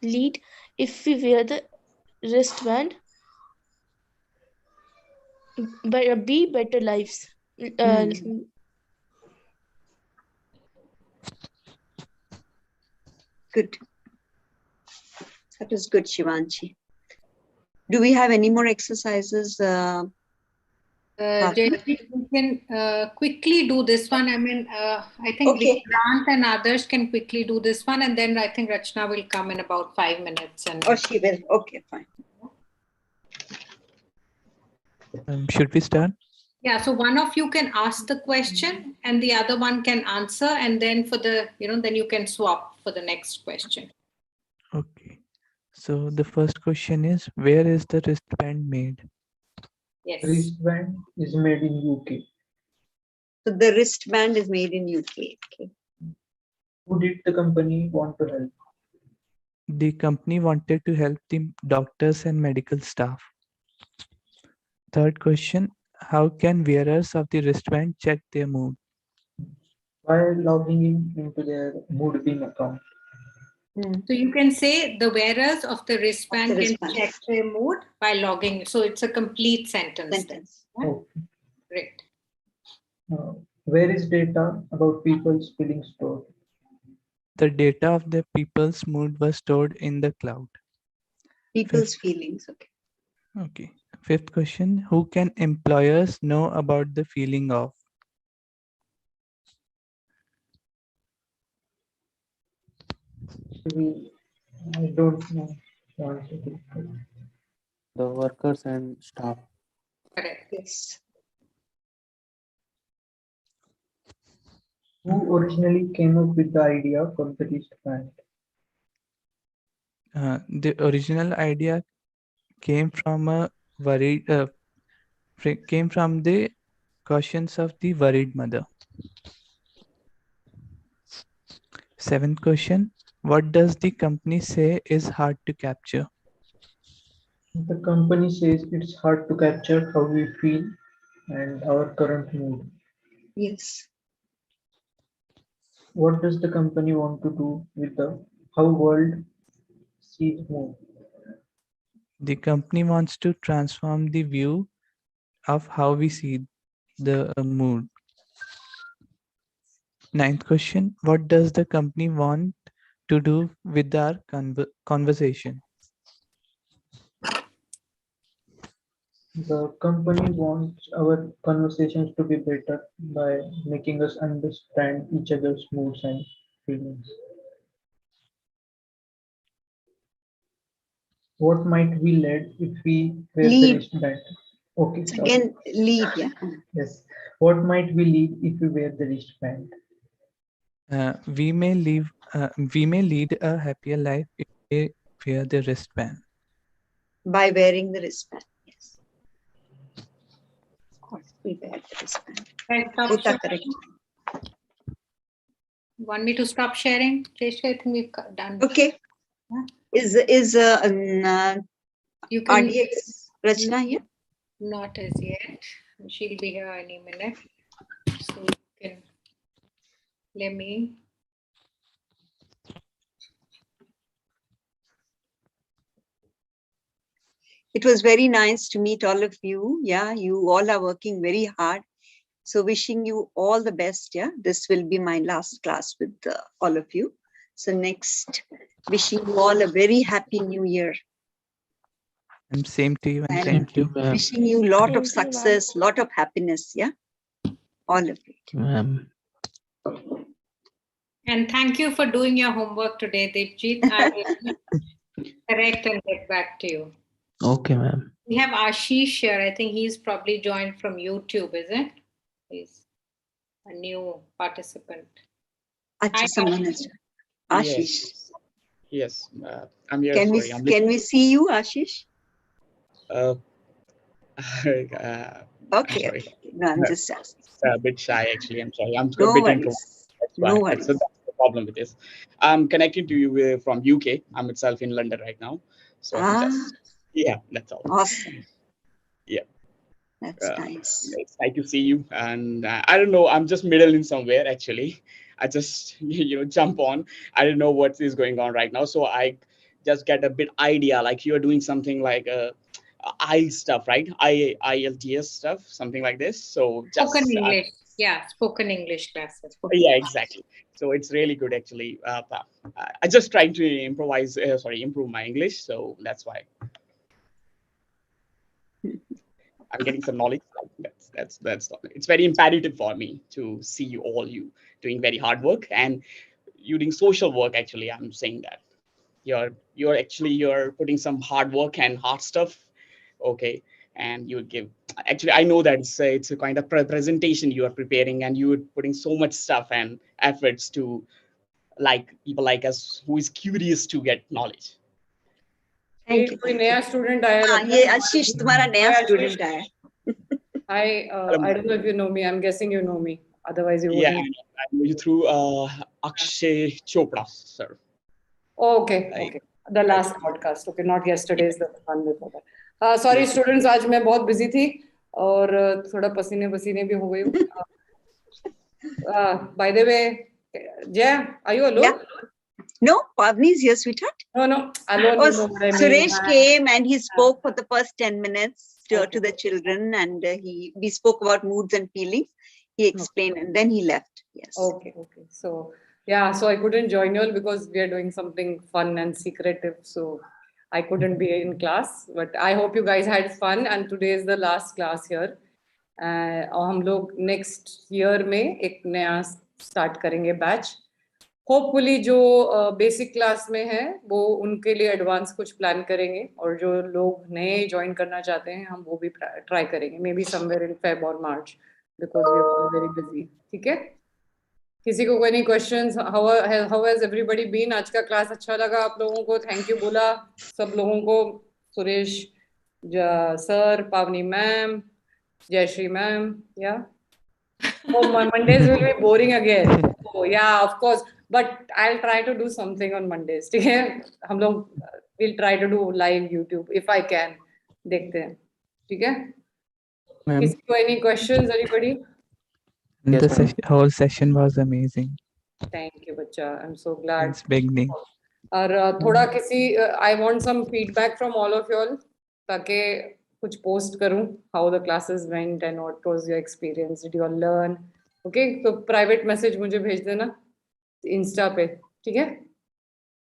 F: lead if we wear the wristband? Be better lives.
G: Good. That is good, Shivanshi. Do we have any more exercises? Partner?
A: We can quickly do this one. I mean, I think
G: Okay.
A: Vikrant and others can quickly do this one, and then I think Rachna will come in about 5 minutes. And
G: Oh, she will. Okay, fine.
H: Should we start?
A: yeah, so one of you can ask the question, and the other one can answer, and then for the then you can swap for the next question.
H: Okay. So the first question is, where is the wristband made?
A: Yes.
E: Wristband is made in UK.
G: So the wristband is made in UK. Okay.
E: Who did the company want to help?
H: The company wanted to help the doctors and medical staff. Third question, how can wearers of the wristband check their mood?
E: By logging into their Moodbeam account.
A: So you can say the wearers of the wristband can check their mood by logging. So it's a complete sentence.
E: Okay.
A: Great.
E: Where is data about people's feelings stored?
H: The data of the people's mood was stored in the cloud.
G: People's feelings. Okay.
H: Okay. Fifth question, who can employers know about the feeling of?
E: I don't know.
D: The workers and staff.
A: Correct.
G: Yes.
E: Who originally came up with the idea for the wristband?
H: The original idea came from came from the cautions of the worried mother. Seventh question, what does the company say is hard to capture?
E: The company says it's hard to capture how we feel and our current mood.
G: Yes.
E: What does the company want to do with the how world sees mood?
H: The company wants to transform the view of how we see the mood. Ninth question, what does the company want to do with our conversation?
E: The company wants our conversations to be better by making us understand each other's moods and feelings. What might we lead if we wear the
G: Lead.
E: wristband? Okay,
G: So
E: sorry.
G: again, lead, yeah.
E: Yes. What might we lead if we wear the wristband?
H: We may lead a happier life if we wear the wristband.
G: By wearing the wristband. Yes. Of course, we wear the wristband.
A: Can I stop
G: Both are
A: sharing?
G: correct.
A: Want me to stop sharing? Jayashree, I think we've done.
G: Okay.
A: Yeah.
G: Is
A: You can
G: RDX Rachna here?
A: not as yet. She'll be here any minute. So you can let me.
G: It was very nice to meet all of you. Yeah, you all are working very hard. So wishing you all the best. Yeah, this will be my last class with all of you. So next, wishing you all a very happy new year.
H: And same to you, and
G: And
H: thank you.
G: wishing you a lot of
F: Thank you, ma'am.
G: success, lot of happiness. Yeah, all of it.
D: Ma'am.
A: And thank you for doing your homework today, Deepjit. I will correct and get back to you.
D: Okay, ma'am.
A: We have Ashish here. I think he's probably joined from YouTube, is it? He's a new participant.
G: Acha, someone else. Ashish.
I: Yes, I'm here.
G: Can
I: Sorry,
G: we we see you, Ashish?
I: uh,
G: Okay.
I: sorry.
G: Okay. No, I'm just asking.
I: A bit shy actually. I'm sorry. I'm a
G: No
I: bit introvert.
G: worries.
I: That's
G: No
I: why.
G: worries.
I: So that's the problem with this. I'm connecting to you from UK. I'm itself in London right now. So I'm just that's all.
G: Awesome.
I: Yeah.
G: That's nice.
I: It's nice to see you. And I don't know. I'm just middle in somewhere actually. I just jump on. I don't know what is going on right now. So I just get a bit idea. Like you're doing something like I stuff, right? IELTS stuff, something like this. So just
A: Spoken English. Yeah, spoken English classes.
I: yeah, exactly. So it's really good actually. I just trying to improve my English. So that's why I'm getting some knowledge. That's it's very imperative for me to see you doing very hard work and you doing social work. Actually, I'm saying that you're putting some hard work and hard stuff. Okay. And you give, actually, I know that it's a kind of presentation you are preparing and you're putting so much stuff and efforts to like people like us who is curious to get knowledge.
G: Thank you.
J: कोई नया student आया
G: हाँ,
J: लगता
G: ये
J: है।
G: आशीष तुम्हारा नया
J: Hi,
G: student आया है.
J: I don't know if you know me. I'm guessing you know me. Otherwise, you
I: Yeah,
J: wouldn't.
I: I know you through Akshay Chopra, sir.
J: Oh, okay. The last podcast. Okay, not yesterday's, the one before that. Sorry, students. आज मैं बहुत busy थी और थोड़ा पसीने भी हो गई हूँ. By the way, Jay, are you alone?
G: Yeah. No, Pavni is here, sweetheart.
J: No, alone.
G: Oh,
J: You know what I mean.
G: Suresh came and he spoke for the first 10 minutes to the children, and we spoke about moods and feelings. He explained and then he left. Yes.
J: Okay. So yeah, so I couldn't join you all because we are doing something fun and secretive. So I couldn't be in class, but I hope you guys had fun. And today is the last class here. हम लोग next year में एक नया start करेंगे batch. Hopefully जो basic class में है वो उनके लिए advance कुछ plan करेंगे और जो लोग नए join करना चाहते हैं हम वो भी try करेंगे. Maybe somewhere in Feb or March because we are all very busy. ठीक है? किसी को कोई नहीं questions? How has everybody been? आज का class अच्छा लगा आप लोगों को? Thank you बोला सब लोगों को. Suresh sir, Pavni ma'am, Jayashree ma'am, yeah. Oh, Mondays will be boring again. Oh, yeah, of course. But I'll try to do something on Mondays. ठीक है? हम लोग we'll try to do live YouTube if I can. देखते हैं. ठीक है? किसी को any questions? Anybody?
H: The whole session was amazing.
J: Thank you, बच्चा. I'm so glad.
H: It's beginning.
J: और थोड़ा किसी I want some feedback from all of you all ताकि कुछ post करूं how the classes went and what was your experience. Did you all learn? Okay, तो private message मुझे भेज देना Insta पे. ठीक है?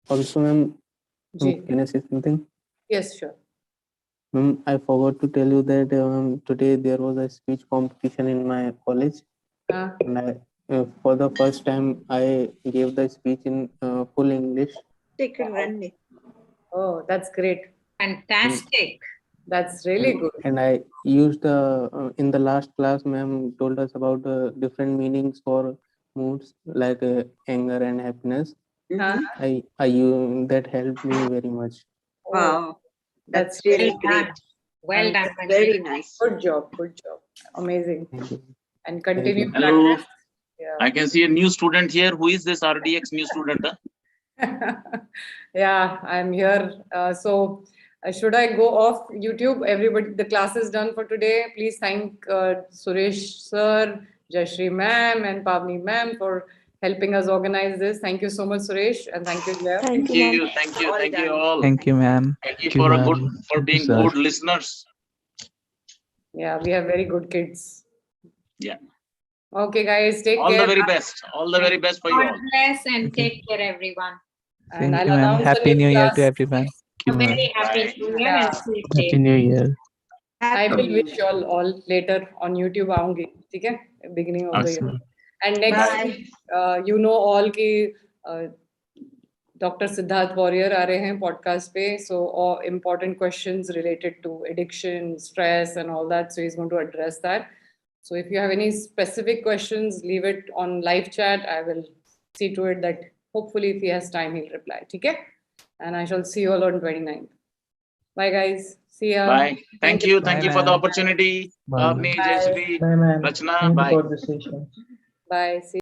D: Also, ma'am, can I say something?
J: Yes, sure.
D: Ma'am, I forgot to tell you that today there was a speech competition in my college. And I, for the first time, I gave the speech in full English.
G: Take it, run.
J: Oh, that's great.
A: Fantastic.
J: That's really good.
D: And I used in the last class, ma'am told us about different meanings for moods like anger and happiness.
J: Huh?
D: I use that helped me very much.
J: Oh,
G: Wow,
J: that's
G: that's really
A: Well done.
G: great.
A: Well done,
J: and
G: Very
A: Manjeet.
G: nice.
J: good job. Good job. Amazing.
D: Thank you.
J: And
D: Thank
J: continue
D: you.
C: Hello.
J: practice. Yeah.
C: I can see a new student here. Who is this RDX new student?
J: Yeah, I'm here. So, should I go off YouTube? Everybody, the class is done for today. Please thank Suresh sir, Jayashree ma'am, and Pavni ma'am for helping us organize this. Thank you so much, Suresh, and thank you, Claire.
F: Thank
C: Thank
F: you, ma'am.
C: you, thank you,
G: All
C: thank you
G: done.
C: all.
H: Thank you, ma'am.
C: Thank you for being
H: sir.
C: good listeners.
J: Yeah, we have very good kids.
C: Yeah.
J: Okay, guys, take
C: All
J: care.
C: the very best. All the very best for you
A: God
C: all.
A: bless and
H: Thank you.
A: take care, everyone.
J: And
H: Thank
J: I'll
H: you, ma'am.
J: announce the
H: Happy
J: new
H: New Year to
J: class.
H: everyone.
A: A very
C: Bye.
A: happy New Year
J: Yeah.
A: and safe
H: Happy
A: day.
H: New Year.
J: I
G: Happy
J: will
G: New
J: wish
G: Year.
J: you all later on YouTube आऊंगी, ठीक है? Beginning of the year.
H: Awesome.
J: And next
G: Bye.
J: week, you know all कि Dr. Siddharth Warrior आ रहे हैं podcast पे, so all important questions related to addiction, stress, and all that. So he's going to address that. So if you have any specific questions, leave it on live chat. I will see to it that hopefully if he has time, he'll reply. Okay? And I shall see you all on 29th. Bye, guys. See ya.
C: Bye. Thank you. Thank
H: Bye,
C: you for the
H: ma'am.
C: opportunity.
H: Bye.
C: Pavni,
J: Bye.
C: Jayashree,
E: Bye, ma'am.
C: Rachna,
E: Thank you
C: bye.
E: for the session.
J: Bye. See